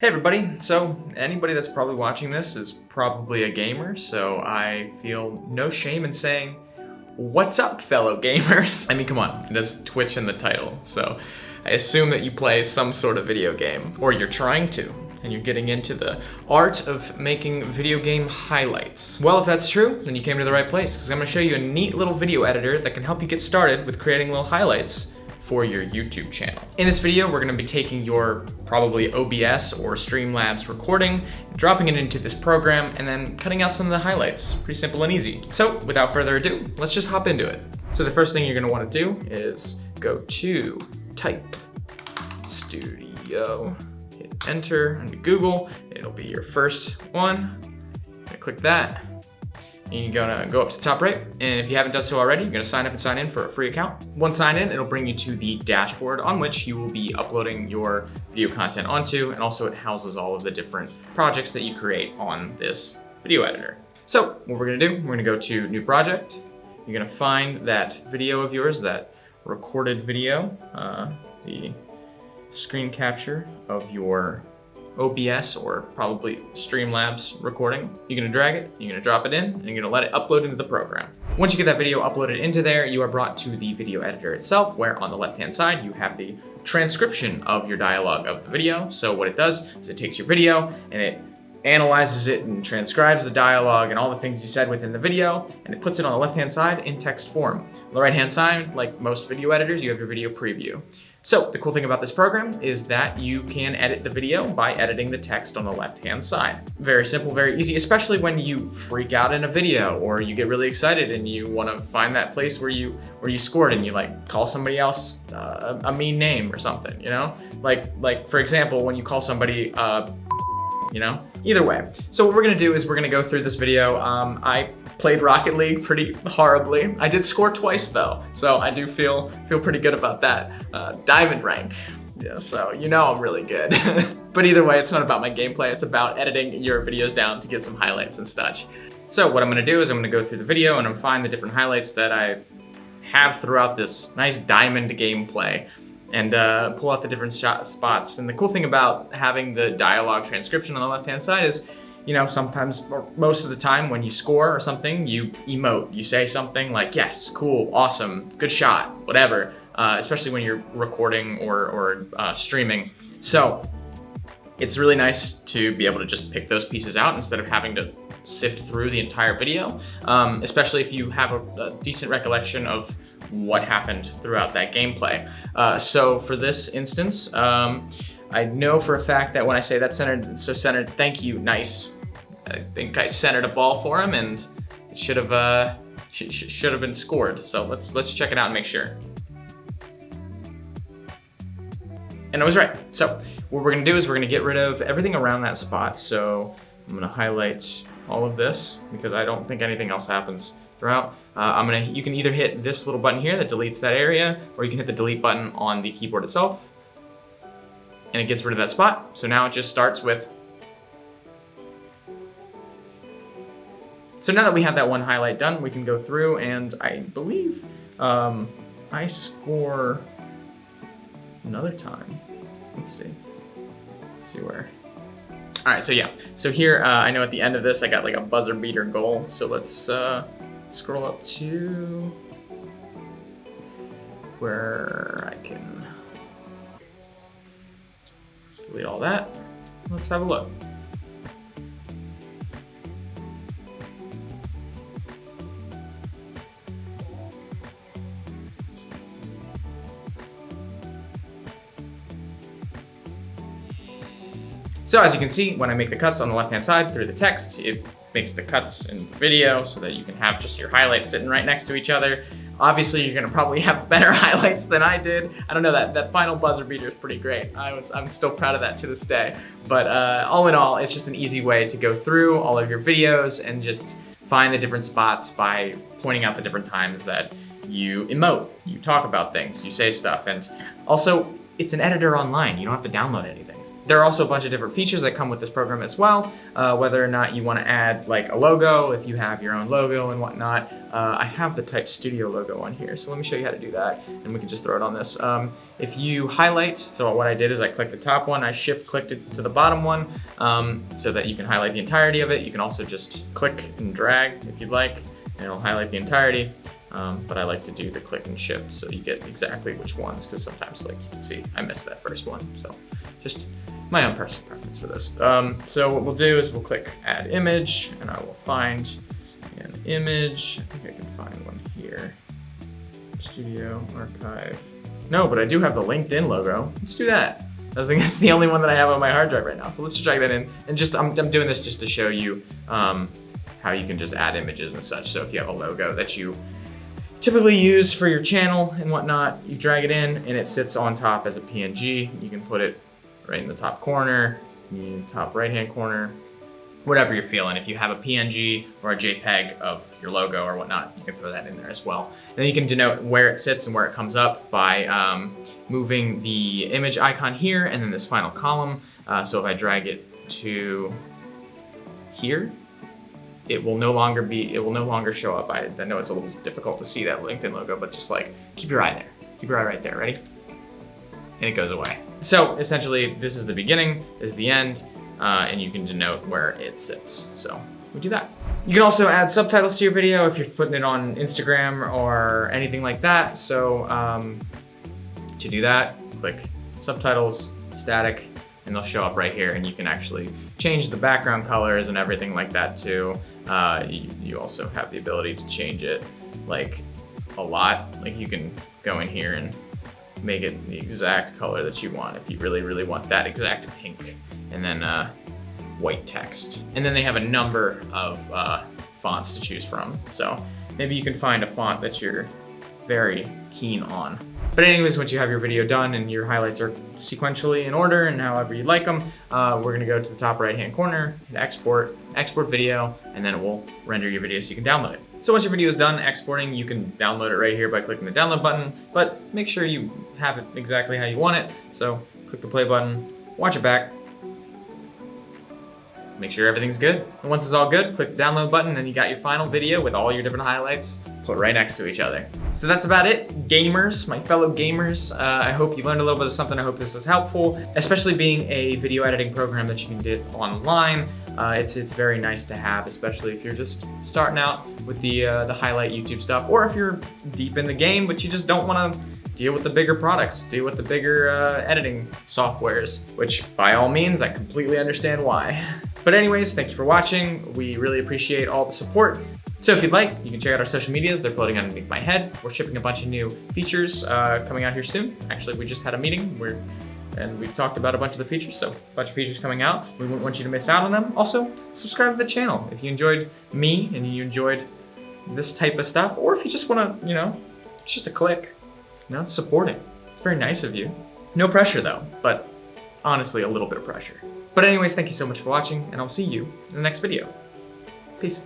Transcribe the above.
Hey everybody, so anybody that's probably watching this is probably a gamer, so I feel no shame in saying, what's up fellow gamers? I mean, come on, it has Twitch in the title, so I assume that you play some sort of video game, or you're trying to, and you're getting into the art of making video game highlights. Well, if that's true, then you came to the right place, because I'm gonna show you a neat little video editor that can help you get started with creating little highlights for your YouTube channel. In this video, we're gonna be taking your probably OBS or Streamlabs recording, dropping it into this program, and then cutting out some of the highlights. Pretty simple and easy. So without further ado, let's just hop into it. So the first thing you're gonna wanna do is go to Type Studio, hit enter into Google. It'll be your first one. Click that. And you're gonna go up to the top right, and if you haven't done so already, you're gonna sign up and sign in for a free account. Once signed in, it'll bring you to the dashboard on which you will be uploading your video content onto, and also it houses all of the different projects that you create on this video editor. So what we're gonna do, we're gonna go to New Project. You're gonna find that video of yours, that recorded video, the screen capture of your OBS or probably Streamlabs recording. You're gonna drag it, you're gonna drop it in, and you're gonna let it upload into the program. Once you get that video uploaded into there, you are brought to the video editor itself, where on the left-hand side, you have the transcription of your dialogue of the video. So what it does is it takes your video and it analyzes it and transcribes the dialogue and all the things you said within the video, and it puts it on the left-hand side in text form. On the right-hand side, like most video editors, you have your video preview. So the cool thing about this program is that you can edit the video by editing the text on the left-hand side. Very simple, very easy, especially when you freak out in a video or you get really excited and you want to find that place where you scored and you like call somebody else a mean name or something, you know? Like for example, when you call somebody you know? Either way. So what we're gonna do is we're gonna go through this video. I played Rocket League pretty horribly. I did score twice though, so I do feel pretty good about that. Diamond rank, yeah, so you know I'm really good. But either way, it's not about my gameplay, it's about editing your videos down to get some highlights and such. So what I'm gonna do is I'm gonna go through the video and I'm find the different highlights that I have throughout this nice diamond gameplay, and pull out the different spots. And the cool thing about having the dialogue transcription on the left-hand side is, you know, sometimes, or most of the time when you score or something, you emote. You say something like, yes, cool, awesome, good shot, whatever, especially when you're recording or streaming. So it's really nice to be able to just pick those pieces out instead of having to sift through the entire video, especially if you have a decent recollection of what happened throughout that gameplay. So for this instance, I know for a fact that when I say that centered, so centered, thank you, nice. I think I centered a ball for him and it should have been scored. So let's check it out and make sure. And I was right. So what we're gonna do is we're gonna get rid of everything around that spot. So I'm gonna highlight all of this because I don't think anything else happens throughout. You can either hit this little button here that deletes that area, or you can hit the delete button on the keyboard itself, and it gets rid of that spot. So now it just starts with. So now that we have that one highlight done, we can go through and I believe I score another time. Let's see where. All right, so yeah. So here, I know at the end of this, I got like a buzzer beater goal. So let's scroll up to where I can delete all that. Let's have a look. So as you can see, when I make the cuts on the left-hand side through the text, it makes the cuts in video so that you can have just your highlights sitting right next to each other. Obviously, you're gonna probably have better highlights than I did. I don't know, that final buzzer beater is pretty great. I'm still proud of that to this day. But all in all, it's just an easy way to go through all of your videos and just find the different spots by pointing out the different times that you emote, you talk about things, you say stuff. And also, it's an editor online. You don't have to download anything. There are also a bunch of different features that come with this program as well, whether or not you want to add like a logo, if you have your own logo and whatnot. I have the Type Studio logo on here, so let me show you how to do that, and we can just throw it on this. If you highlight, so what I did is I clicked the top one, I shift clicked it to the bottom one, so that you can highlight the entirety of it. You can also just click and drag if you'd like, and it'll highlight the entirety. But I like to do the click and shift so you get exactly which ones, because sometimes, like you can see, I missed that first one. So just my own personal preference for this. So what we'll do is we'll click add image, and I will find an image. I think I can find one here. Studio archive. No, but I do have the LinkedIn logo. Let's do that. I think that's the only one that I have on my hard drive right now. So let's just drag that in, and just I'm doing this just to show you how you can just add images and such. So if you have a logo that you typically use for your channel and whatnot, you drag it in and it sits on top as a PNG. You can put it right in the top corner, top right hand corner, whatever you're feeling. If you have a PNG or a JPEG of your logo or whatnot, you can throw that in there as well. And then you can denote where it sits and where it comes up by moving the image icon here and then this final column. So if I drag it to here, it will no longer show up. I know it's a little difficult to see that LinkedIn logo, but just like, keep your eye there. Keep your eye right there, ready? And it goes away. So essentially, this is the beginning, this is the end, and you can denote where it sits. So we do that. You can also add subtitles to your video if you're putting it on Instagram or anything like that. So to do that, click subtitles, static, and they'll show up right here, and you can actually change the background colors and everything like that too. You also have the ability to change it like a lot. Like you can go in here and make it the exact color that you want if you really, really want that exact pink, and then white text. And then they have a number of fonts to choose from. So maybe you can find a font that you're very keen on. But anyways, once you have your video done and your highlights are sequentially in order and however you like them, we're gonna go to the top right-hand corner, hit export video, and then it will render your video so you can download it. So once your video is done exporting, you can download it right here by clicking the download button, but make sure you have it exactly how you want it. So click the play button, watch it back, make sure everything's good. And once it's all good, click the download button and you got your final video with all your different highlights put right next to each other. So that's about it, gamers, my fellow gamers. I hope you learned a little bit of something. I hope this was helpful, especially being a video editing program that you can get online. It's very nice to have, especially if you're just starting out with the highlight YouTube stuff, or if you're deep in the game but you just don't want to deal with the bigger products, deal with the bigger editing softwares, which by all means, I completely understand why. But anyways, thank you for watching. We really appreciate all the support. So if you'd like, you can check out our social medias. They're floating underneath my head. We're shipping a bunch of new features coming out here soon. Actually, we just had a meeting and we've talked about a bunch of the features, so a bunch of features coming out. We wouldn't want you to miss out on them. Also, subscribe to the channel if you enjoyed me and you enjoyed this type of stuff, or if you just wanna, it's just a click, it's supporting. It's very nice of you. No pressure though, but honestly, a little bit of pressure. But anyways, thank you so much for watching, and I'll see you in the next video. Peace.